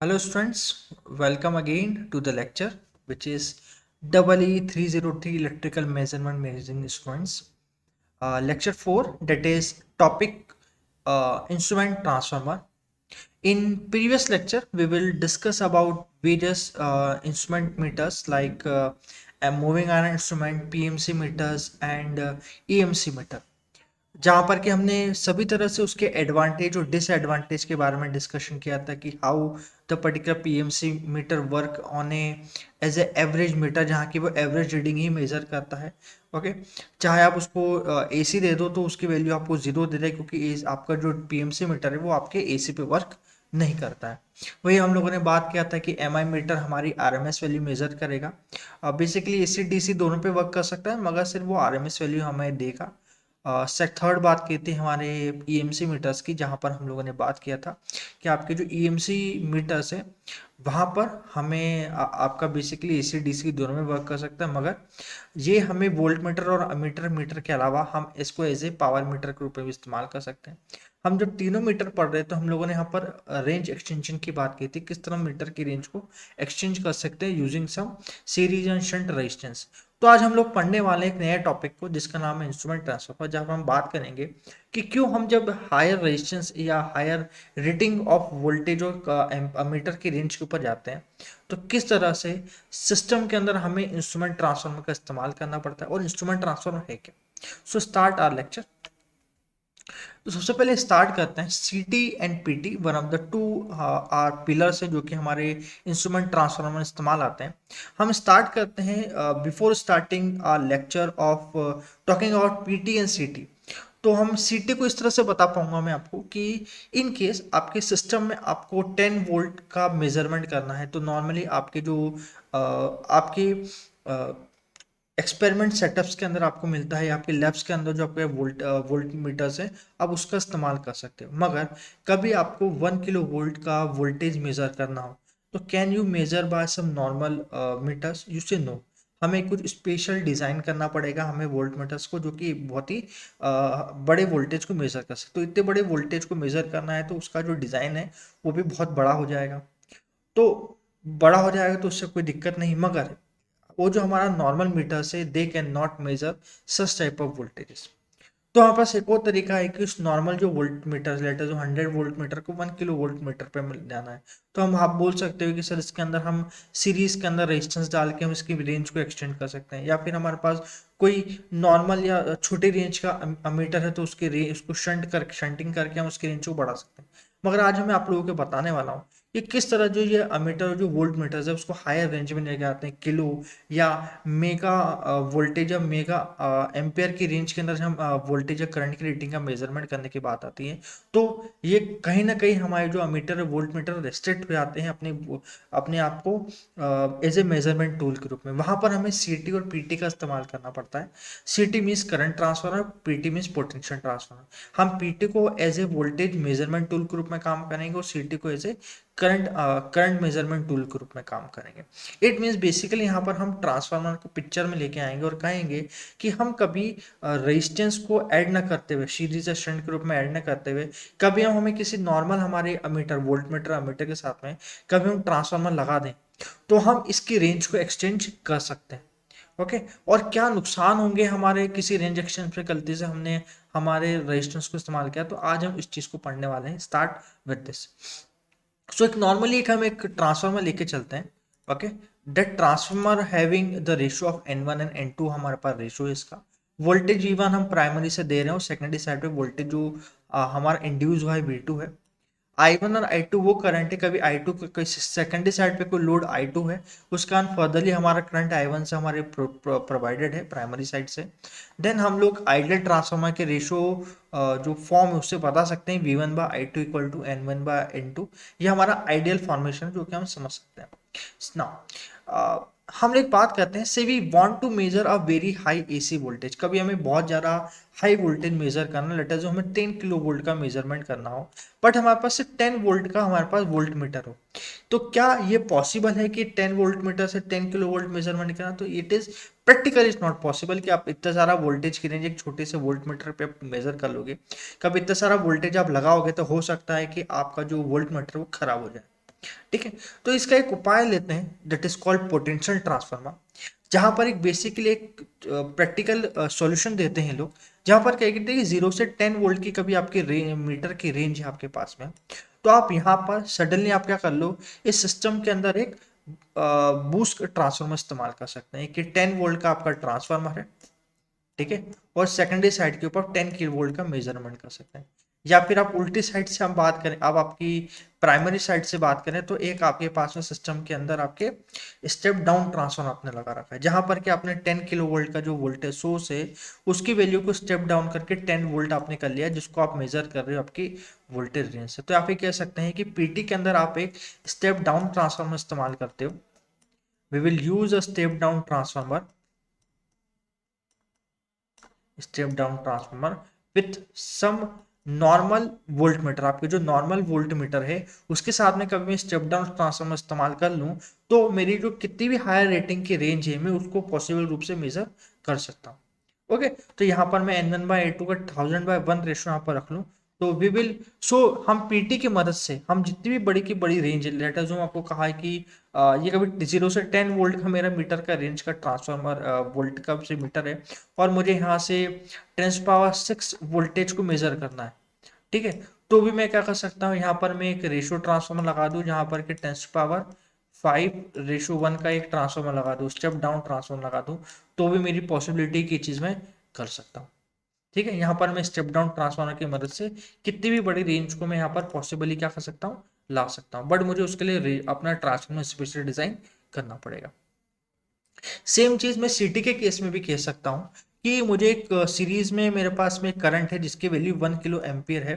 Hello students, welcome again to the lecture which is EE303 Electrical Measurement Measuring Instruments. Lecture 4, that is topic instrument transformer. In previous lecture we will discuss about various instrument meters like a moving iron instrument, PMC meters and EMC meter, जहाँ पर कि हमने सभी तरह से उसके advantage और disadvantage के बारे में डिस्कशन किया था कि how the particular PMC meter work on a as a average meter, जहाँ की वो एवरेज रीडिंग ही मेजर करता है। ओके, चाहे आप उसको एसी दे दो तो उसकी वैल्यू आपको जीरो दे दे, क्योंकि आपका जो पीएमसी मीटर है वो आपके एसी पे वर्क नहीं करता है। वही हम लोगों ने बात किया था कि एमआई मीटर हमारी आरएमएस वैल्यू मेजर करेगा। बेसिकली एसी डीसी दोनों पे वर्क कर सकता है, मगर सिर्फ वो आरएमएस वैल्यू हमें देगा। थर्ड बात की थी हमारे ईएमसी मीटर्स की, जहाँ पर हम लोगों ने बात किया था कि आपके जो ईएमसी मीटर्स है वहाँ पर हमें आपका बेसिकली एसी डीसी दोनों में वर्क कर सकता है, मगर ये हमें वोल्ट मीटर और अमीटर मीटर के अलावा हम इसको एज ए पावर मीटर के रूप में भी इस्तेमाल कर सकते हैं। हम जब तीनों मीटर पढ़ रहे तो हम लोगों ने यहाँ पर रेंज एक्सटेंशन की बात की थी, किस तरह मीटर की रेंज को एक्सचेंज कर सकते हैं using some series and shunt resistance. तो आज हम लोग पढ़ने वाले एक नया टॉपिक को जिसका नाम है इंस्ट्रूमेंट ट्रांसफर, जहाँ हम बात करेंगे कि क्यों हम जब हायर रेजिस्टेंस या हायर रेटिंग ऑफ वोल्टेज और मीटर की रेंज के ऊपर जाते हैं तो किस तरह से सिस्टम के अंदर हमें इंस्ट्रूमेंट ट्रांसफार्मर का इस्तेमाल करना पड़ता है और इंस्ट्रूमेंट ट्रांसफार्मर है क्या। So start our lecture. तो सबसे पहले स्टार्ट करते हैं C T and P T, one of the two our pillars है जो कि हमारे इंस्ट्रूमेंट ट्रांसफार्मर में इस्तेमाल आते हैं। हम स्टार्ट करते हैं before starting our lecture of talking about P T and C T. तो हम सी टी को इस तरह से बता पाऊंगा मैं आपको कि इन केस आपके सिस्टम में आपको 10 वोल्ट का मेजरमेंट करना है तो नॉर्मली आपके जो आपके एक्सपेरिमेंट सेटअप्स के अंदर आपको मिलता है या आपके लैब्स के अंदर जो आपके वोल्ट मीटर्स है आप उसका इस्तेमाल कर सकते हो। मगर कभी आपको 1 किलो वोल्ट का वोल्टेज मेजर करना हो तो can you measure by some normal meters, you say no. हमें कुछ स्पेशल डिज़ाइन करना पड़ेगा हमें वोल्ट मीटर्स को, जो कि बहुत ही बड़े वोल्टेज को मेजर कर सकते। तो इतने बड़े वोल्टेज को मेजर करना है तो उसका जो डिज़ाइन है वो भी बहुत बड़ा हो जाएगा। तो बड़ा हो जाएगा तो उससे कोई दिक्कत नहीं, मगर वो जो हमारा नॉर्मल मीटर से they can not measure such type of voltages. तो हमारे पास एक और तरीका है कि उस नॉर्मल जो वोल्ट मीटर लेटर जो 100 वोल्ट मीटर को 1 किलो वोल्ट मीटर पे मिल जाना है। तो हम आप बोल सकते हो कि सर इसके अंदर हम सीरीज के अंदर रेजिस्टेंस डाल के हम इसकी रेंज को एक्सटेंड कर सकते हैं, या फिर हमारे पास कोई नॉर्मल या छोटी रेंज का मीटर है तो उसकी रेंज उसको शंटिंग करके हम उसकी रेंज को बढ़ा सकते हैं। मगर आज मैं आप लोगों को बताने वाला हूँ कि किस तरह जो ये अमीटर जो वोल्ट मीटर्स है उसको हायर रेंज में लेके आते हैं, किलो या मेगा वोल्टेज या मेगा एम्पेयर की रेंज के अंदर हम वोल्टेज या करंट की रेटिंग का मेजरमेंट करने की बात आती है। तो ये कहीं ना कहीं हमारे जो अमीटर है वोल्ट मीटर रेस्ट्रिक्ट हो जाते हैं अपने अपने आप को एज ए मेजरमेंट टूल के रूप में। वहां पर हमें सी टी और पी टी का इस्तेमाल करना पड़ता है। C T means current transfer, P T means potential transfer. हम पी टी को as a voltage measurement tool के रूप में काम करेंगे और सी टी को as a current measurement tool के रूप में काम करेंगे। इट मीन्स बेसिकली यहाँ पर हम ट्रांसफार्मर को पिक्चर में लेके आएंगे और कहेंगे कि हम कभी रेजिस्टेंस को ऐड ना करते हुए, सीरीज या शंट के रूप में ऐड ना करते हुए, कभी हम हमें किसी नॉर्मल हमारे अमीटर वोल्ट मीटर अमीटर के साथ में कभी हम ट्रांसफार्मर लगा दें तो हम इसकी रेंज को एक्सचेंज कर सकते हैं। ओके, और क्या नुकसान होंगे हमारे किसी रेंज एक्सचेंज पे गलती से हमने हमारे रेजिस्टेंस को इस्तेमाल किया, तो आज हम इस चीज़ को पढ़ने वाले हैं। Start with this. सो एक नॉर्मली हम एक ट्रांसफार्मर लेके चलते हैं। Okay, that transformer having the ratio of N1 and N2, हमारे पास रेशियो है इसका। वोल्टेज V1 हम प्राइमरी से दे रहे हैं और सेकेंडरी साइड पे वोल्टेज जो हमारा इंड्यूस हुआ है V2 है। I1 और I2 वो करंट है, कभी I2 सेकेंडरी साइड पे कोई लोड I2 है उसका फर्दरली हमारा करंट I1 से हमारे प्रोवाइडेड है प्राइमरी साइड से। देन हम लोग आइडियल ट्रांसफार्मर के रेशो जो फॉर्म है उससे बता सकते हैं V1 by I2 equal to N1 by N2। ये हमारा आइडियल फॉर्मेशन जो कि हम समझ सकते हैं। नाउ हम एक बात करते हैं, say we want to measure a very high AC voltage. कभी हमें बहुत ज़्यादा हाई वोल्टेज मेजर करना, लेट अस जो हमें 10 किलो वोल्ट का मेजरमेंट करना हो, बट हमारे पास सिर्फ 10 वोल्ट का हमारे पास वोल्ट मीटर हो। तो क्या ये पॉसिबल है कि 10 वोल्ट मीटर से 10 किलो वोल्ट मेजरमेंट करना? तो it is practical is not possible कि आप इतना सारा वोल्टेज की रेंज एक छोटे से वोल्ट मीटर पे मेजर कर लोगे। कब इतना सारा वोल्टेज आप लगाओगे तो हो सकता है कि आपका जो वोल्ट मीटर वो खराब हो जाए। ठीक है। तो इसका एक उपाय लेते हैं, that is called potential transformer, जहां पर एक बेसिकली एक प्रैक्टिकल सॉल्यूशन देते हैं लोग, जहां पर क्या कहते हैं कि 0 से 10 वोल्ट की कभी आपके मीटर की रेंज है आपके पास में, तो आप यहाँ पर सडनली आप क्या कर लो, इस सिस्टम के अंदर एक बूस्ट ट्रांसफार्मर इस्तेमाल कर सकते हैं कि 10 वोल्ट का आपका ट्रांसफार्मर है, ठीक है, और सेकेंडरी साइड के ऊपर 10 kV का मेजरमेंट कर सकते हैं। या फिर आप उल्टी साइड से हम बात करें, अब आपकी प्राइमरी साइड से बात करें, तो एक आपके पास में सिस्टम के अंदर आपके स्टेप डाउन ट्रांसफार्मर आपने लगा रखा है, जहां पर कि आपने 10 kV का जो वोल्टेज सोर्स है उसकी वैल्यू को स्टेप डाउन करके 10 वोल्ट आपने कर लिया, जिसको आप मेजर कर रहे हो आपकी वोल्टेज रेंज से। तो आप ये कह सकते हैं कि पीटी के अंदर आप एक स्टेप डाउन ट्रांसफार्मर इस्तेमाल करते हो। We will use a step down transformer with some normal voltmeter. आपके जो नॉर्मल वोल्ट मीटर है उसके साथ में कभी मैं स्टेप डाउन ट्रांसफार्मर इस्तेमाल कर लूँ, तो मेरी जो कितनी भी हायर रेटिंग की रेंज है मैं उसको पॉसिबल रूप से मेजर कर सकता हूँ। ओके, तो यहाँ पर मैं N1/A2 का 1000/1 रेशो यहाँ पर रख लूँ, तो वी विल सो हम पीटी की मदद से हम जितनी भी बड़ी की बड़ी रेंज है, लेट अस जो आपको कहा है कि ये कभी 0 से 10 वोल्ट का मेरा मीटर का रेंज का ट्रांसफार्मर वोल्ट का से मीटर है, और मुझे यहाँ से 10⁻⁶ वोल्टेज को मेजर करना है, ठीक है। तो भी मैं क्या कर सकता हूँ, यहाँ पर मैं एक रेशो ट्रांसफार्मर लगा दूँ, जहाँ पर कि 10⁵ का एक ट्रांसफार्मर लगा दूँ, स्टेप डाउन ट्रांसफार्मर लगा दूँ, तो भी मेरी पॉसिबिलिटी की चीज़ मैं कर सकता हूँ। ठीक है, यहाँ पर मैं स्टेप डाउन ट्रांसफार्मर की मदद से कितनी भी बड़ी रेंज को मैं यहाँ पर पॉसिबली क्या कर सकता हूँ, ला सकता हूँ, बट मुझे उसके लिए अपना ट्रांसफार्मर स्पेशल डिजाइन करना पड़ेगा। सेम चीज मैं सिटी के केस में भी कह सकता हूँ कि मुझे एक सीरीज में मेरे पास में करंट है जिसकी वैल्यू 1 kilo एम्पियर है,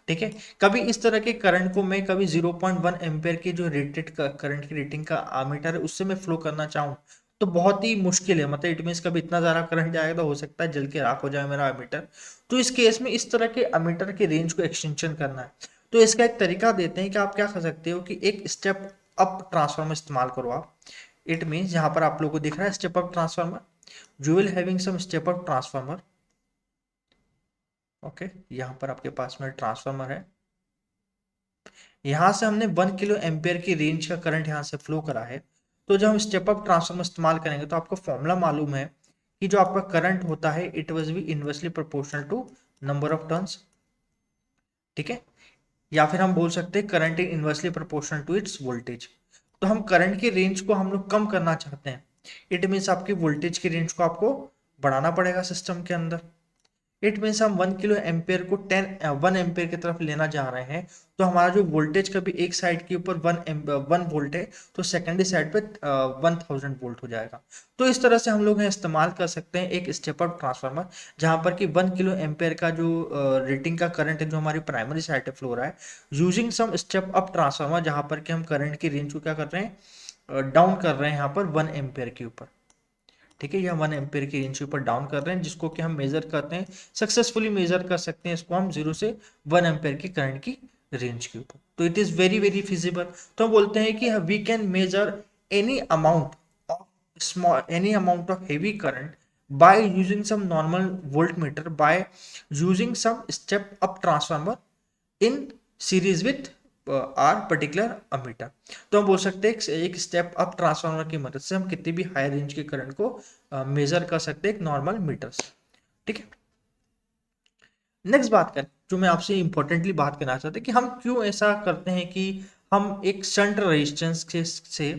ठीक है। कभी इस तरह के करंट को मैं कभी 0.1 एम्पियर की जो रेटेड करंट की रेटिंग का मीटर है उससे मैं फ्लो करना चाहूँ, तो बहुत ही मुश्किल है, मतलब इट मीन कभी इतना ज्यादा करंट जाएगा तो हो सकता है जल के राख हो जाए मेरा अमीटर। तो इस केस में इस तरह के अमीटर की रेंज को एक्सटेंशन करना है, तो इसका एक तरीका देते हैं कि आप क्या कर सकते हो कि एक स्टेप अप ट्रांसफॉर्मर इस्तेमाल करो आप। इट मीन्स यहाँ पर आप लोगों को दिख रहा है step up transformer, you will having some step up transformer. Okay, यहाँ पर आपके पास में ट्रांसफार्मर है, यहाँ से हमने 1 kilo एम्पियर की रेंज का करंट यहाँ से फ्लो करा है। तो जब हम स्टेप अप ट्रांसफार्मर इस्तेमाल करेंगे तो आपको फॉर्मूला मालूम है कि जो आपका करंट होता है it was be inversely proportional to number of turns, ठीक है। या फिर हम बोल सकते हैं current in inversely proportional to its voltage. तो हम करंट की रेंज को हम लोग कम करना चाहते हैं, इट मीन्स आपकी वोल्टेज की रेंज को आपको बढ़ाना पड़ेगा सिस्टम के अंदर। इट मीन्स हम 1 kilo एम्पियर को 1 एम्पियर की तरफ लेना जा रहे हैं, तो हमारा जो वोल्टेज कभी एक साइड के ऊपर 1 वोल्ट है तो सेकेंडरी साइड पे 1000 वोल्ट हो जाएगा। तो इस तरह से हम लोग इस्तेमाल कर सकते हैं एक स्टेप अप ट्रांसफार्मर, जहां पर कि 1 kilo एम्पियर का जो रेटिंग का करंट है जो हमारी प्राइमरी साइड पे फ्लो हो रहा है, using some step up transformer, जहां पर कि हम करंट की रेंज को क्या कर रहे हैं, डाउन कर रहे हैं यहाँ पर 1 एम्पियर के ऊपर, ठीक है। या 1 एम्पियर की रेंज के ऊपर डाउन कर रहे हैं, जिसको कि हम मेजर करते हैं, सक्सेसफुली मेजर कर सकते हैं इसको हम 0 से 1 एम्पियर की करंट की रेंज के ऊपर। तो it is very very feasible. तो हम बोलते हैं कि we can measure any amount of small any amount of heavy current by using some normal voltmeter, by using some step up transformer in series with our particular ammeter. तो हम बोल सकते हैं एक स्टेप अप ट्रांसफार्मर की मदद से हम कितनी भी हाई रेंज के करंट को मेजर कर सकते हैं एक नॉर्मल मीटर से, ठीक है। नेक्स्ट बात करें, जो मैं आपसे इंपॉर्टेंटली बात करना चाहता हूँ कि हम क्यों ऐसा करते हैं कि हम एक शंट रेजिस्टेंस से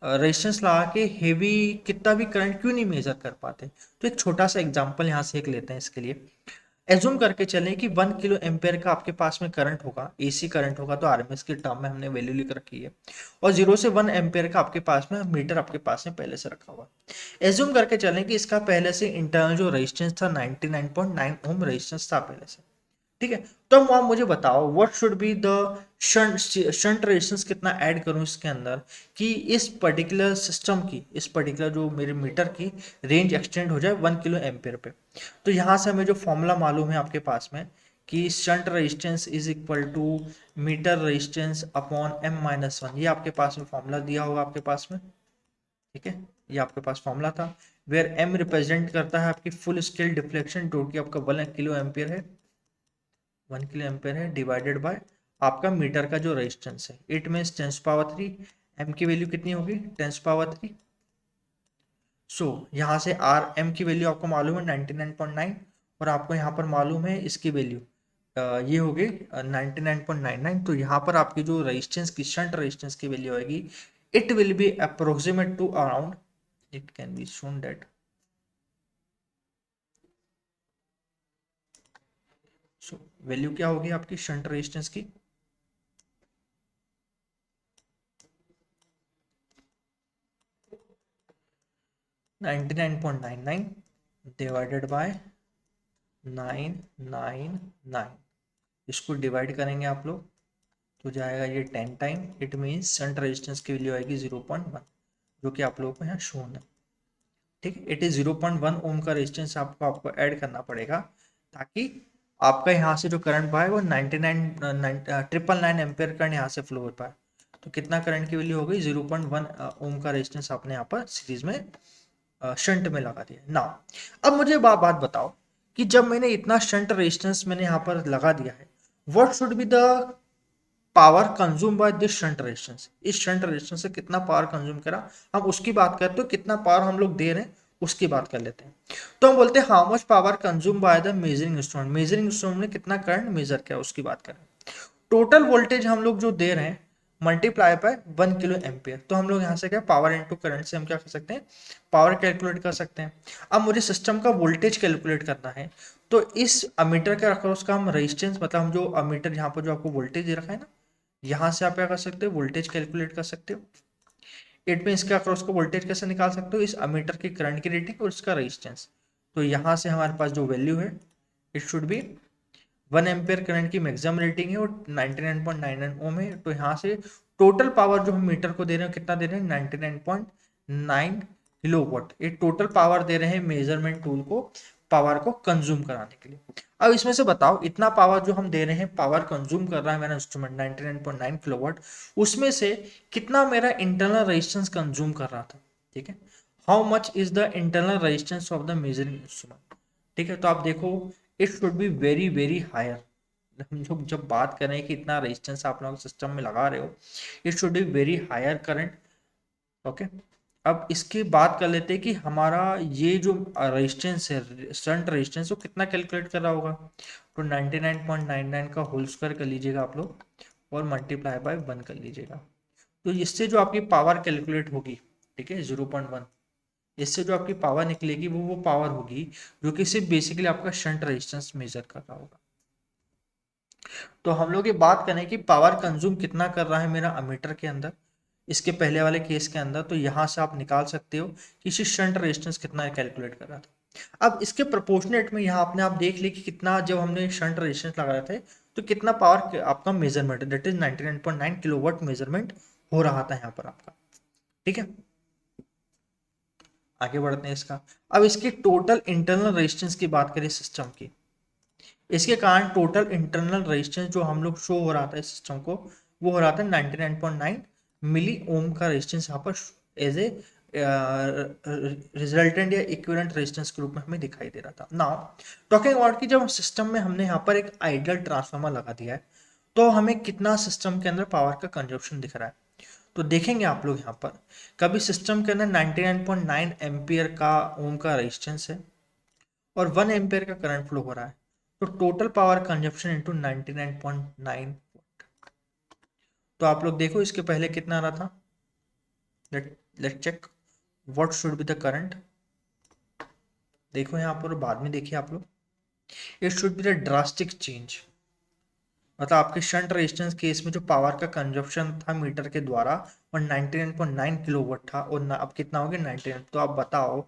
रेजिस्टेंस लगा के हेवी कितना भी करंट क्यों नहीं मेजर कर पाते। तो एक छोटा सा एग्जांपल यहाँ से एक लेते हैं इसके लिए। एज्यूम करके चलें कि 1 kilo एम्पियर का आपके पास में करंट होगा, एसी करंट होगा, तो आरएमएस की टर्म में हमने वैल्यू लिख रखी है, और 0 से 1 एम्पियर का आपके पास में मीटर आपके पास में पहले से रखा हुआ। एज्यूम करके चलें कि इसका पहले से इंटरनल जो रेजिस्टेंस था 99.9 ओम रेजिस्टेंस था पहले से, ठीक है। तो अब आप मुझे बताओ what should be the shunt resistance कितना ऐड करूं इसके अंदर कि इस पर्टिकुलर सिस्टम की, इस पर्टिकुलर जो मेरे मीटर की रेंज एक्सटेंड हो जाए 1 kilo एम्पियर पे। तो यहाँ से हमें जो फॉर्मूला मालूम है आपके पास में कि shunt resistance is equal to meter resistance upon M-1, ये आपके पास में फॉर्मूला दिया होगा आपके पास में, ठीक है। ये आपके पास फॉर्मूला था वेयर M रिप्रेजेंट करता है आपकी फुल स्केल डिफ्लेक्शन जो कि आपका 1 kilo एम्पियर है, 1 kilo एम्पियर है डिवाइडेड बाय आपका मीटर का जो रेजिस्टेंस है, इट मीन्स 10⁻³ एम की वैल्यू कितनी होगी 10⁻³। सो यहाँ से आर एम की वैल्यू आपको मालूम है 99.9 और आपको यहाँ पर मालूम है इसकी वैल्यू ये हो गई 99.99। तो यहाँ पर आपकी जो रेजिस्टेंस की शंट रेजिस्टेंस की वैल्यू आएगी, it will be approximate to around, it can be shown that, so value क्या होगी आपकी शंट रेजिस्टेंस की, (99.99) डिवाइडेड बाय 999। इसको डिवाइड करेंगे आप लोग तो जाएगा ये 10 time, it means shunt resistance की वैल्यू आएगी 0.1, जो कि आप लोगों को यहाँ शोन है। ठीक है, इट इज 0.1 ओम का रेजिस्टेंस आपको ऐड करना पड़ेगा ताकि आपका यहाँ से जो करंट पाए वो 999 एम्पेयर करंट यहाँ से फ्लो हो पाए। तो कितना करंट की वैल्यू हो गई 0.1 ओम का रेजिस्टेंस आपने यहाँ पर सीरीज में शंट में लगा दिया ना। अब मुझे बात बताओ कि जब मैंने इतना शंट रेजिस्टेंस मैंने यहाँ पर लगा दिया है, what should be the power consume by this shunt resistance, इस शंट रेजिस्टेंस से कितना पावर कंज्यूम करा, हम उसकी बात करते हो, कितना पावर हम लोग दे रहे हैं उसकी बात कर लेते हैं। तो हम बोलते हैं how much power consume by the measuring instrument, measuring instrument ने कितना करंट मेजर किया उसकी बात करें। टोटल वोल्टेज हम लोग जो दे रहे हैं मल्टीप्लाई बाय 1 किलो एम्पियर, तो हम लोग यहाँ से क्या पावर इनटू करंट से हम क्या कर सकते हैं, पावर कैलकुलेट कर सकते हैं। अब मुझे सिस्टम का वोल्टेज कैलकुलेट करना है, तो इस अमीटर के अक्रॉस का हम रेजिस्टेंस, मतलब हम जो अमीटर यहाँ पर जो आपको वोल्टेज दे रखा है ना, यहाँ से आप क्या कर सकते हो वोल्टेज कैलकुलेट कर सकते हो। इट में इसके अक्रॉस को वोल्टेज कैसे निकाल सकते हो, इस अमीटर की करंट की रेटिंग और इसका रेजिस्टेंस। तो यहाँ से हमारे पास जो वैल्यू है it should B 1 ampere current की मैक्सिमम रेटिंग है और 99.99 ओम है। तो यहाँ से टोटल पावर जो हम मीटर को दे रहे हैं कितना दे रहे हैं 99.9 किलोवाट, ये टोटल पावर दे रहे हैं मेजरमेंट टूल को पावर को कंज्यूम कराने के लिए। अब इसमें से बताओ इतना पावर जो हम दे रहे हैं पावर कंज्यूम कर रहा है मेरा इंस्ट्रूमेंट 99.9 किलोवाट, उसमें से कितना मेरा इंटरनल रेजिस्टेंस कंज्यूम कर रहा था। ठीक है, how much is the internal resistance of the measuring instrument. ठीक है, तो आप देखो it should be very very higher. हम लोग जब बात करें कि इतना रेजिस्टेंस आप लोग सिस्टम में लगा रहे हो, it should be very higher current. Okay, अब इसकी बात कर लेते हैं कि हमारा ये जो रेजिस्टेंस है शंट रेजिस्टेंस वो कितना कैलकुलेट कर रहा होगा। तो 99.99 का होल स्क्वायर कर लीजिएगा आप लोग और मल्टीप्लाई बाय 1 कर लीजिएगा, तो इससे जो आपकी पावर कैलकुलेट होगी, ठीक है 0.1, इससे जो आपकी पावर निकलेगी वो पावर होगी जो कि सिर्फ बेसिकली आपका शंट रेजिस्टेंस मेजर कर रहा होगा। तो हम लोग ये बात करें कि पावर कंज्यूम कितना कर रहा है मेरा अमीटर के अंदर, इसके पहले वाले केस के अंदर, तो यहाँ से आप निकाल सकते हो कि इसी शंट रेजिस्टेंस कितना कैलकुलेट कर रहा था। अब इसके प्रोपोर्शनेट में यहाँ आपने आप देख ली कि कितना जब हमने शंट रेजिस्टेंस लगाए थे तो कितना पावर आपका measurement that is 99.9 kilowatt measurement हो रहा था यहाँ पर आपका। ठीक है, आगे बढ़ते हैं इसका। अब इसकी टोटल इंटरनल रेजिस्टेंस की बात करें सिस्टम की, इसके कारण टोटल इंटरनल रेजिस्टेंस जो हम लोग शो हो रहा था इस सिस्टम को वो हो रहा था 99.9 मिली ओम का रेजिस्टेंस यहाँ पर एज ए रिजल्टेंट या इक्विवेलेंट रेजिस्टेंस के रूप में हमें दिखाई दे रहा था। नाउ टॉकिंग अबाउट कि जब सिस्टम में हमने यहाँ पर एक आइडियल ट्रांसफार्मर लगा दिया है तो हमें कितना सिस्टम के अंदर पावर का कंजप्शन दिख रहा है। तो देखेंगे आप लोग यहाँ पर कभी सिस्टम के अंदर 99.9 एम्पियर का ओम का रेजिस्टेंस है और 1 एम्पियर का करंट फ्लो हो रहा है, तो टोटल पावर कंजप्शन इनटू 99.9। तो आप लोग देखो इसके पहले कितना आ रहा था, let check what should be the current. देखो यहाँ पर बाद में देखिए आप लोग, it should be the drastic change, मतलब आपके शंट रेजिस्टेंस केस में जो पावर का कंजप्शन था मीटर के द्वारा और 99.9 किलोवाट था और अब कितना हो गया 99। तो आप बताओ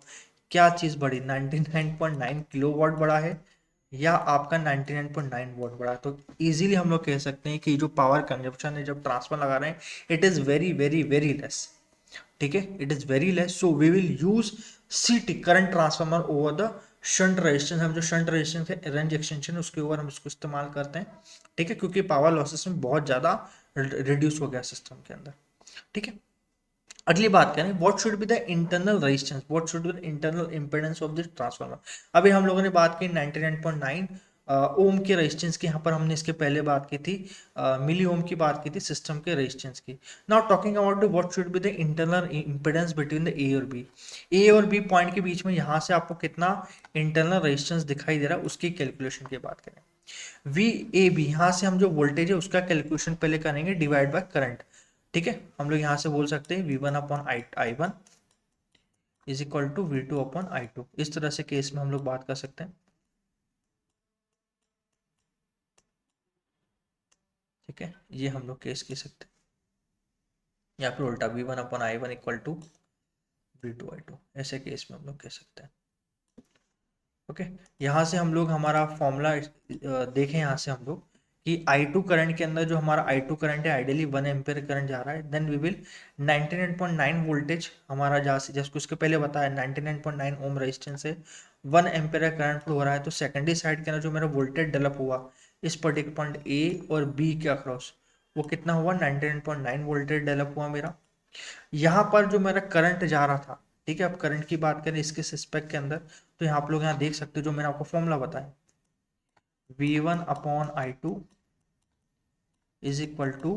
क्या चीज़ बढ़ी, 99.9 किलोवाट बढ़ा है या आपका 99.9 वोट बढ़ा। तो इजीली हम लोग कह सकते हैं कि जो पावर कंजप्शन है जब ट्रांसफर लगा रहे हैं it is very very very less. ठीक है, it is very less, so we will use CT current transformer over the shunt resistance. हम जो शंट रेजिस्टेंस है रेंज एक्सटेंशन उसके ऊपर हम इसको इस्तेमाल करते हैं। ठीक है, क्योंकि पावर लॉसेस में बहुत ज़्यादा रिड्यूस हो गया सिस्टम के अंदर। ठीक है, अगली बात करें what should be the internal resistance, what should be the internal impedance of this transformer. अभी हम लोगों ने बात की 99.9 ओम के रेजिस्टेंस की, यहाँ पर हमने इसके पहले बात की थी, मिली ओम की बात की थी सिस्टम के रेजिस्टेंस की। Now talking about what should be the internal impedance between the ए और बी। ए और बी पॉइंट के बीच में यहाँ से आपको कितना इंटरनल रेजिस्टेंस दिखाई दे रहा है उसकी कैलकुलेशन की बात करें। वी ए बी, यहाँ से हम जो वोल्टेज है उसका कैलकुलेशन पहले करेंगे डिवाइड बाय करंट। ठीक है, हम लोग यहाँ से बोल सकते हैं V one upon I one is equal to V two upon I two. इस तरह से केस में हम लोग बात कर सकते हैं। ठीक है, ये हम लोग केस कह सकते हैं, या फिर उल्टा V one upon I one equal to V two I two, ऐसे केस में हम लोग कह सकते हैं। ओके, यहाँ से हम लोग हमारा फॉर्मूला देखें, यहाँ से हम लोग कि I2 करंट के अंदर जो हमारा I2 करंट है आइडियली 1 एम्पियर करंट जा रहा है, देन वी विल 99.9 वोल्टेज हमारा जहाँ से जैसे उसके पहले बताया 99.9 ओम रेजिस्टेंस है, 1 एम्पियर करंट फ्लो हो रहा है, तो सेकेंडरी साइड के अंदर जो मेरा वोल्टेज डेवलप हुआ इस पर्टिकुलर पॉइंट ए और बी के अक्रॉस, वो कितना हुआ 99.9 वोल्टेज डेवलप हुआ मेरा। यहाँ पर जो मेरा करंट जा रहा था, ठीक है, अब करंट की बात करें इसके सिस्पेक्ट के अंदर, तो यहाँ आप लोग यहाँ देख सकते हो जो मैंने आपको फॉर्मूला बताया, V one upon I two is equal to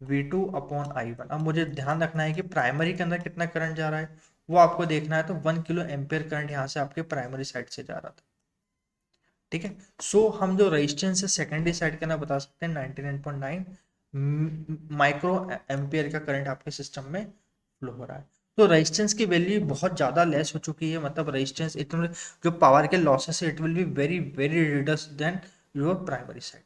V two upon I one. अब मुझे ध्यान रखना है कि प्राइमरी के अंदर कितना करंट जा रहा है वो आपको देखना है, तो 1 किलो एम्पियर करंट यहाँ से आपके प्राइमरी साइड से जा रहा था। ठीक है, सो हम जो रेजिस्टेंस है सेकेंडरी साइड के अंदर बता सकते हैं 99.9 माइक्रो एम्पियर का करंट आपके सिस्टम में फ्लो हो रहा है। तो रेजिस्टेंस की वैल्यू बहुत ज़्यादा लेस हो चुकी है, मतलब रेजिस्टेंस इतने जो पावर के लॉसेस है it will be very very reduce then your primary side,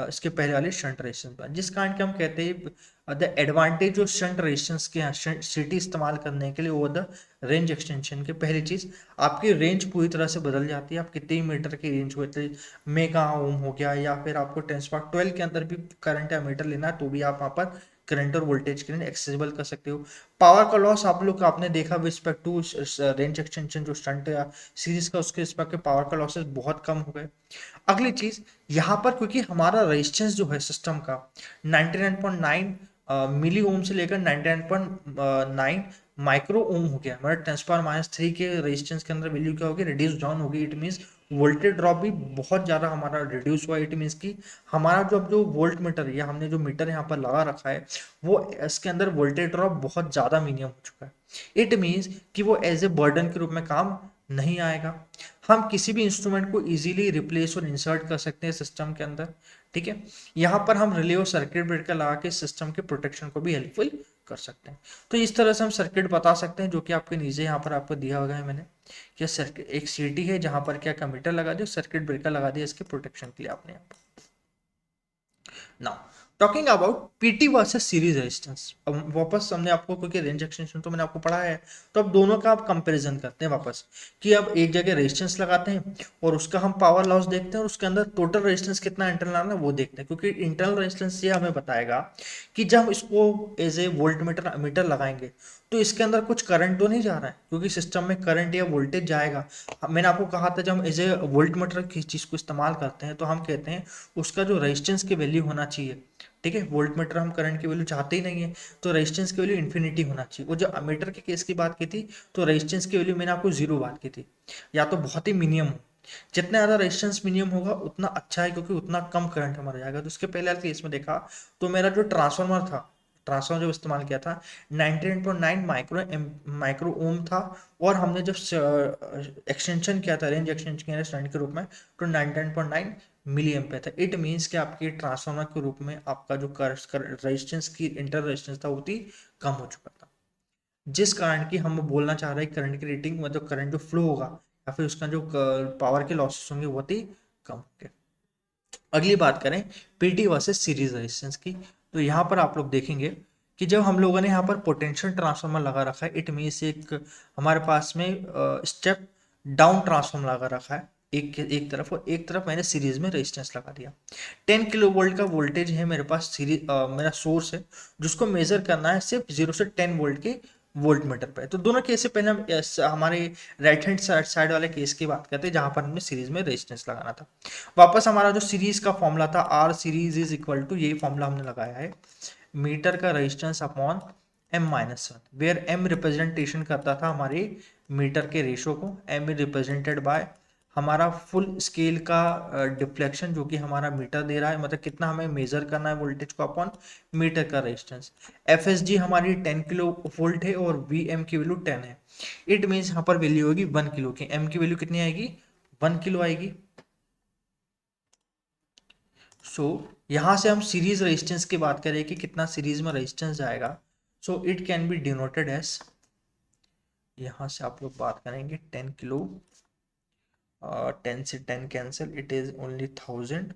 इसके पहले वाले शंट रेजिस्टेंस पर, जिस कारण के हम कहते हैं the advantage of shunt resistance के सिटी इस्तेमाल करने के लिए वो द रेंज एक्सटेंशन के। पहली चीज़ आपकी रेंज पूरी तरह से बदल जाती है, आप कितने मीटर की रेंज हुए मेगा ओम हो गया, या फिर आपको 10⁻12 के अंदर भी करंट या मीटर लेना है तो भी आप वहाँ पर करंट और वोल्टेज के लिए एक्सेसिबल कर सकते हो। पावर का लॉस आप लोग आपने देखा विस्पेक्ट टू रेंज एक्सटेंशन जो स्टंट या सीरीज का उसके रिस्पेक्ट के पावर का लॉसेस बहुत कम हो गए। अगली चीज यहाँ पर क्योंकि हमारा रेजिस्टेंस जो है सिस्टम का 99.9 मिली ओम से लेकर 99.9 माइक्रो ओम हो गया, मतलब 10⁻³ के रेजिस्टेंस के अंदर वैल्यू क्या होगी, रिड्यूस डाउन होगी। इट मीन्स वोल्टेज ड्रॉप भी बहुत ज़्यादा हमारा रिड्यूस हुआ। इट मीन्स कि हमारा जो वोल्ट मीटर या हमने जो मीटर यहाँ पर लगा रखा है वो इसके अंदर वोल्टेज ड्रॉप बहुत ज़्यादा मिनिमम हो चुका है। इट मीन्स कि वो एज ए बर्डन के रूप में काम नहीं आएगा। हम किसी भी इंस्ट्रूमेंट को इजीली रिप्लेस और इंसर्ट कर सकते हैं सिस्टम के अंदर। ठीक है, यहाँ पर हम रिले और सर्किट ब्रेकर लगा के सिस्टम के प्रोटेक्शन को भी हेल्पफुल कर सकते हैं। तो इस तरह से हम सर्किट बता सकते हैं, जो कि आपके नीचे यहाँ पर आपको दिया हुआ है मैंने, क्या सर्किट एक सीटी है जहाँ पर क्या कमीटर लगा दिया, सर्किट ब्रेकर लगा दिया इसके प्रोटेक्शन के लिए आपने यहाँ पर। Now talking about PT versus series resistance, अब वापस हमने आपको क्योंकि रेंज एक्सटेंशन तो मैंने आपको पढ़ाया है, तो अब दोनों का आप कंपैरिजन करते हैं वापस, कि अब एक जगह रेजिस्टेंस लगाते हैं और उसका हम पावर लॉस देखते हैं और उसके अंदर टोटल रेजिस्टेंस कितना इंटरनल आना है वो देखते हैं, क्योंकि इंटरनल रेजिस्टेंस ये हमें बताएगा कि जब हम इसको as a voltmeter meter लगाएंगे तो इसके अंदर कुछ करंट तो नहीं जा रहा है, क्योंकि सिस्टम में करंट या वोल्टेज जाएगा। मैंने आपको कहा था जब हम एज ए वोल्ट मीटर की चीज़ को इस्तेमाल करते हैं तो हम कहते हैं उसका जो रेजिस्टेंस की वैल्यू होना चाहिए। ठीक है, वोल्ट मीटर हम करंट की वैल्यू चाहते ही नहीं है, तो रेजिस्टेंस की वैल्यू इन्फिनिटी होना चाहिए। वो जो मीटर के केस की बात की थी तो रेजिस्टेंस की वैल्यू मैंने आपको 0 बात की थी, या तो बहुत ही मिनिमम हो। जितना ज़्यादा रेजिस्टेंस मिनिमम होगा उतना अच्छा है, क्योंकि उतना कम करंट हमारा जाएगा। तो उसके पहले केस में देखा तो मेरा जो ट्रांसफार्मर था, ट्रांसफार्मर जो इस्तेमाल किया था 99.9 माइक्रो ओम था, और हमने जब एक्सटेंशन किया था रेंज एक्सटेंशन किया स्टैंड के रूप में तो 99.9 मिली एम्पेयर था। इट मीन्स कि आपके ट्रांसफार्मर के रूप में आपका जो रेजिस्टेंस की इंटर रेजिस्टेंस था वो कम हो चुका था, जिस कारण की हम बोलना चाह रहे हैं करंट की रेटिंग मतलब करंट जो फ्लो होगा या फिर उसका जो पावर के लॉसेस होंगे बहुत ही कम होंगे। अगली बात करें पीटी वर्सेस सीरीज रेजिस्टेंस की, तो यहाँ पर आप लोग देखेंगे कि जब हम लोगों ने यहाँ पर पोटेंशियल ट्रांसफार्मर लगा रखा है, इट मीन्स एक हमारे पास में स्टेप डाउन ट्रांसफार्मर लगा रखा है एक तरफ, और एक तरफ मैंने सीरीज में रेजिस्टेंस लगा दिया। 10 किलो वोल्ट का वोल्टेज है मेरे पास, सीरीज मेरा सोर्स है जिसको मेजर करना है सिर्फ 0 से 10 वोल्ट के वोल्ट मीटर पे। तो दोनों केस से पहले हम हमारे राइट हैंड साइड वाले केस की बात करते हैं जहां पर हमने सीरीज में रेजिस्टेंस लगाना था। वापस हमारा जो सीरीज का फॉर्मूला था R series is equal to, यही फॉर्मूला हमने लगाया है, मीटर का resistance upon M-1, where M representation करता था हमारे मीटर के रेशो को, M इज रिप्रेजेंटेड बाय हमारा फुल स्केल का डिफ्लेक्शन जो कि हमारा मीटर दे रहा है, मतलब कितना हमें मेजर करना है वोल्टेज को अपॉन मीटर का रेजिस्टेंस। एफ एस जी हमारी 10 किलो वोल्ट है और वी एम की वैल्यू 10 है। इट मीन्स यहाँ पर वैल्यू होगी 1 किलो की, एम की वैल्यू कितनी आएगी 1 किलो आएगी। सो यहाँ से हम सीरीज रेजिस्टेंस की बात करें कि कितना सीरीज में रेजिस्टेंस जाएगा। So it can be denoted as, यहाँ से आप लोग बात करेंगे 10 किलो, 10 से 10 cancel, it is only 1000।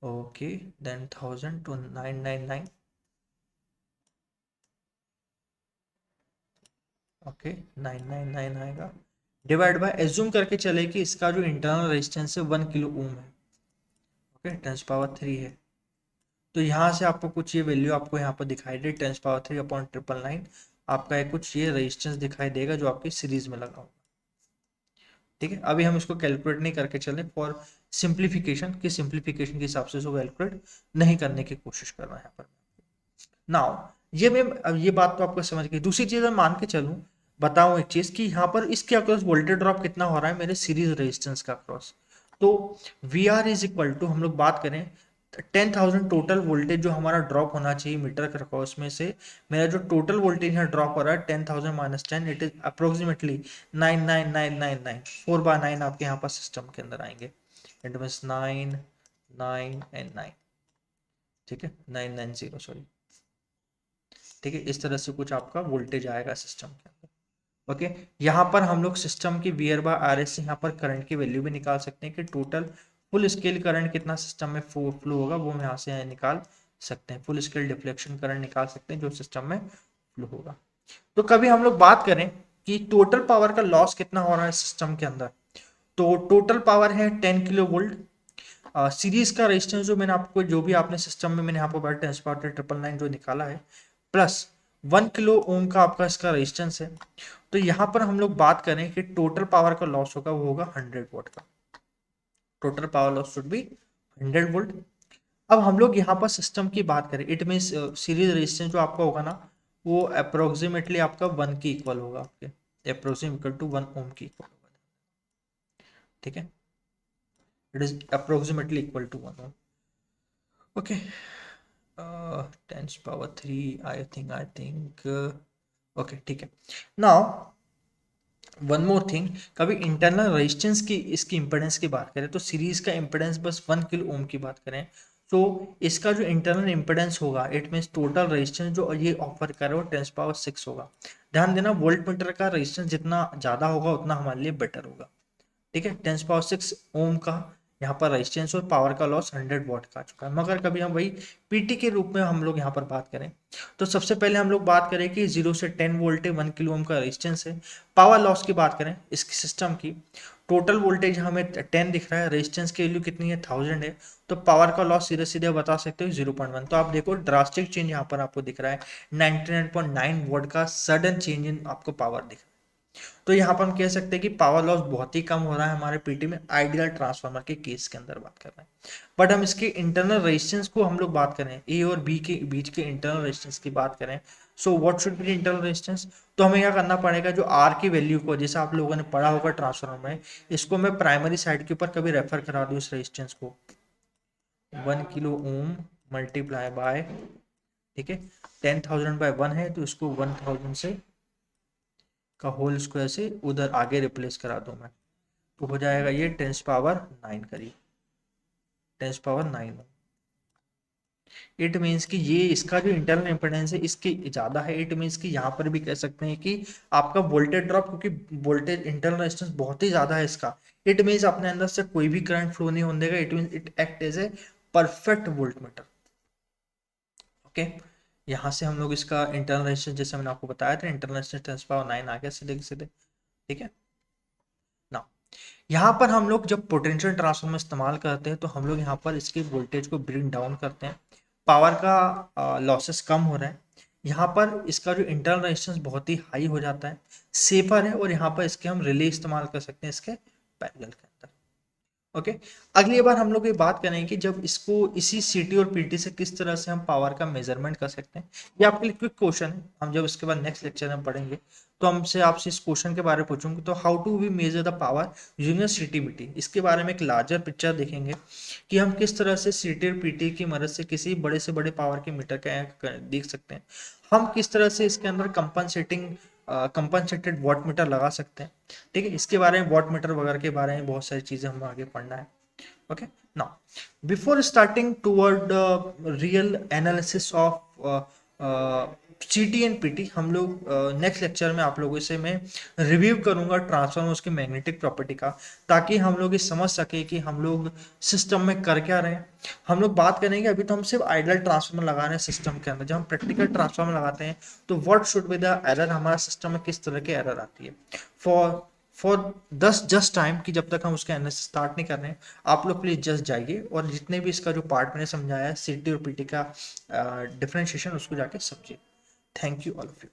Okay, then 1000 to 999। Okay 999 आएगा, डिवाइड बाय, एज्यूम करके चले कि इसका जो इंटरनल रेजिस्टेंस है 1 किलो ओम है। ओके 10 पावर 3 है, तो यहाँ से आपको कुछ ये वैल्यू आपको यहाँ पर दिखाई दे 10 पावर 3 अपॉन 999, आपका एक कुछ ये रेजिस्टेंस दिखाई देगा जो आपकी सीरीज में लगा होगा। ठीक है, अभी हम इसको कैलकुलेट नहीं करके चले फॉर सिंप्लीफिकेशन, की सिंप्लीफिकेशन के हिसाब से इसको कैलकुलेट नहीं करने की कोशिश कर रहे हैं यहाँ पर। नाउ ये मैं, अब ये बात तो आपको समझ गई। दूसरी चीज मैं मान के चलूं, बताऊं एक चीज कि यहाँ पर इसके अक्रॉस वोल्टेज ड्रॉप कितना हो रहा है मेरे सीरीज रेजिस्टेंस का अक्रॉस। तो V R is equal to, हम लोग बात करें 10,000 टोटल वोल्टेज जो हमारा ड्रॉप होना चाहिए मीटर के अक्रॉस में से, मेरा जो टोटल वोल्टेज यहाँ ड्रॉप हो रहा है 10,000 माइनस 10, इट इज अप्रोक्सीमेटली 99999, 4/9 आपके यहाँ पर सिस्टम के अंदर आएंगे। इट मीन्स 9 9 एंड 9, ठीक है 990 सॉरी। ठीक है, इस तरह से कुछ आपका वोल्टेज आएगा सिस्टम के अंदर। ओके, यहाँ पर हम लोग सिस्टम की V R by R S से यहाँ पर करंट की वैल्यू भी निकाल सकते हैं कि टोटल फुल स्केल करंट कितना सिस्टम में फ्लो होगा, वो हम यहाँ से निकाल सकते हैं। फुल स्केल डिफ्लेक्शन करंट निकाल सकते हैं जो सिस्टम में फ्लो होगा। तो कभी हम लोग बात करें कि टोटल पावर का लॉस कितना हो रहा है सिस्टम के अंदर, तो टोटल पावर है 10 किलो वोल्ट। सीरीज का रेजिस्टेंस जो मैंने आपको, जो भी आपने सिस्टम में मैंने यहाँ पर 10 999 जो निकाला है, प्लस 1 किलो ओम का आपका इसका रेजिस्टेंस है। तो यहाँ पर हम लोग बात करें कि टोटल पावर का लॉस होगा, वो होगा 100 वोल्ट का। Total power loss should be 100 volt. अब हम लोग यहाँ पर सिस्टम की बात करें, इट मीन सीरीज रेजिस्टेंस जो आपका होगा ना, वो अप्रोक्सीमेटली आपका 1 के इक्वल होगा, आपके अप्रोक्सीमेट टू 1 ओम की इक्वल होगा। ठीक है, it is approximately equal to 1 ohm. Okay 10 power 3, I think okay ठीक है। नाउ वन मोर थिंग, कभी इंटरनल रेजिस्टेंस की, इसकी इंपेडेंस की बात करें तो सीरीज का इंपेडेंस बस 1 किलो ओम की बात करें तो इसका जो इंटरनल इंपेडेंस होगा, इट मीन्स टोटल रेजिस्टेंस जो ये ऑफर करे वो 10 पावर 6 होगा। ध्यान देना, वोल्ट मीटर का रेजिस्टेंस जितना ज़्यादा होगा उतना हमारे लिए बेटर होगा। ठीक है, 10 पावर 6 ओम का यहाँ पर रेजिस्टेंस और पावर का लॉस 100 वॉट का आ चुका है। मगर कभी हम वही पीटी के रूप में हम लोग यहाँ पर बात करें तो सबसे पहले हम लोग बात करें कि 0 से 10 वोल्ट 1 किलो ओम का रेजिस्टेंस है। पावर लॉस की बात करें इसकी सिस्टम की, टोटल वोल्टेज हमें 10 दिख रहा है, रेजिस्टेंस की वैल्यू कितनी है 1000 है, तो पावर का लॉस सीधे सीधे बता सकते हो 0.1। तो आप देखो ड्रास्टिक चेंज यहाँ पर आपको दिख रहा है, 99.9 वोल्ट का सडन चेंज इन आपको पावर दिख रहा है। तो यहाँ पर हम कह सकते हैं कि पावर लॉस बहुत ही कम हो रहा है हमारे पीटी में, आइडियल ट्रांसफार्मर के केस के अंदर बात कर रहे हैं। बट हम इसके इंटरनल रेजिस्टेंस को हम लोग बात करें, ए और बी के बीच के इंटरनल रेजिस्टेंस की बात करें, so what should B internal resistance, तो हमें क्या करना पड़ेगा, जो आर की वैल्यू को, जैसे आप लोगों ने पढ़ा होगा ट्रांसफार्मर में, इसको मैं प्राइमरी साइड के ऊपर कभी रेफर करा दूँ इस रेजिस्टेंस को, 1 किलो ओम मल्टीप्लाई बाय, ठीक है 10,000/1 है तो इसको 1000 से का होल स्क्वायर से उधर आगे रिप्लेस करा दूं मैं, तो हो जाएगा ये 10 पावर 9 करीब, 10 पावर 9। इट मीन्स कि ये इसका जो इंटरनल इम्पेडेंस है इसकी ज़्यादा है। इट मीन्स कि यहाँ पर भी कह सकते हैं कि आपका वोल्टेज ड्रॉप, क्योंकि वोल्टेज इंटरनल रेजिस्टेंस बहुत ही ज़्यादा है इसका, इट मीन्स अपने अंदर से कोई भी करंट फ्लो नहीं होने देगा। It means it act as a perfect voltmeter. Okay, यहाँ से हम लोग इसका इंटरनल रेजिस्टेंस, जैसे मैंने आपको बताया था, इंटरनल रेजिस्टेंस 10 पावर 9 आ गया सीधे सीधे। ठीक है ना, यहाँ पर हम लोग जब पोटेंशियल ट्रांसफार्मर इस्तेमाल करते हैं तो हम लोग यहाँ पर इसके वोल्टेज को ब्रिंग डाउन करते हैं, पावर का लॉसेस कम हो रहा है। यहाँ पर इसका जो इंटरनल रेजिस्टेंस बहुत ही हाई हो जाता है, सेफर है, और यहाँ पर इसके हम रिले इस्तेमाल कर सकते हैं इसके पैरेलल के अंदर। ओके। अगली बार हम लोग ये बात करेंगे कि जब इसको इसी सीटी और पीटी से किस तरह से हम पावर का मेजरमेंट कर सकते हैं। ये आपके लिए क्विक क्वेश्चन है, हम जब इसके बाद नेक्स्ट लेक्चर में पढ़ेंगे तो हमसे आपसे इस क्वेश्चन के बारे में पूछूंगे, तो how to we measure the power using CT PT, इसके बारे में एक लार्जर पिक्चर देखेंगे कि हम किस तरह से सीटी और पीटी की मदद से किसी बड़े से बड़े पावर के मीटर का देख सकते हैं, हम किस तरह से इसके अंदर कंपनसेटेड वॉट मीटर लगा सकते हैं। ठीक है, इसके बारे में वॉट मीटर वगैरह के बारे में बहुत सारी चीजें हम आगे पढ़ना है। Okay, now before starting toward real analysis of CT and PT, हम लोग नेक्स्ट लेक्चर में आप लोगों से मैं रिव्यू करूंगा ट्रांसफार्मर उसकी मैग्नेटिक प्रॉपर्टी का, ताकि हम लोग ये समझ सके कि हम लोग सिस्टम में कर क्या रहे हैं। हम लोग बात करेंगे, अभी तो हम सिर्फ आइडियल ट्रांसफार्मर लगा रहे हैं सिस्टम के अंदर, जब हम प्रैक्टिकल ट्रांसफार्मर लगाते हैं तो what should be the error, हमारा सिस्टम में किस तरह की एरर आती है। फॉर फॉर दस जस्ट टाइम कि जब तक हम उसके एनालिसिस स्टार्ट नहीं कर रहे हैं, आप लोग प्लीज जस्ट जाइए और जितने भी इसका जो पार्ट मैंने समझाया है सीटी और पीटी का डिफरेंशिएशन, उसको जाके समझिए। Thank you all of you.